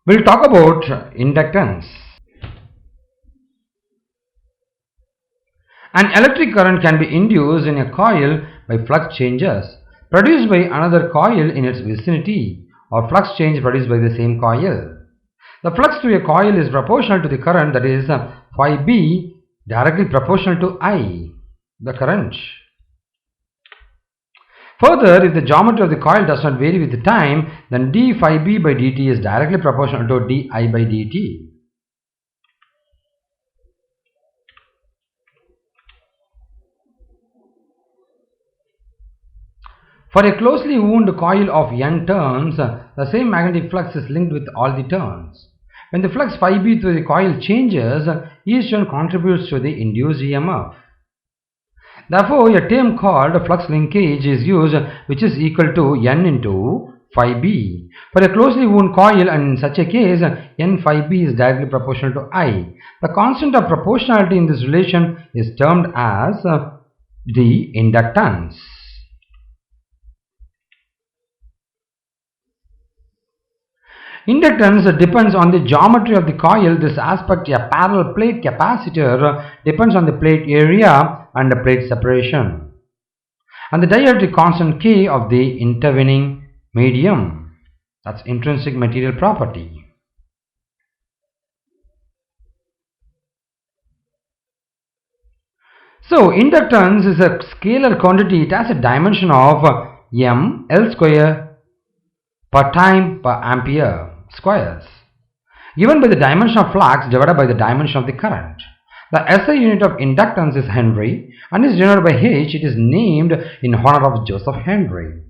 We'll talk about inductance. An electric current can be induced in a coil by flux changes produced by another coil in its vicinity, or flux change produced by the same coil. The flux to a coil is proportional to the current, that is phi b directly proportional to I, the current. Further, if the geometry of the coil does not vary with the time, then d phi b by dt is directly proportional to di by dt. For a closely wound coil of n turns, the same magnetic flux is linked with all the turns. When the flux phi b through the coil changes, each turn contributes to the induced EMF. Therefore, a term called flux linkage is used, which is equal to n into phi b. For a closely wound coil, and in such a case, n phi b is directly proportional to I. The constant of proportionality in this relation is termed as the inductance. Inductance depends on the geometry of the coil. This aspect, a parallel plate capacitor, depends on the plate area and the plate separation, and the dielectric constant K of the intervening medium. That's intrinsic material property. So, inductance is a scalar quantity. It has a dimension of m L square per time per ampere squares, given by the dimension of flux divided by the dimension of the current. The SI unit of inductance is Henry and is denoted by H. It is named in honor of Joseph Henry.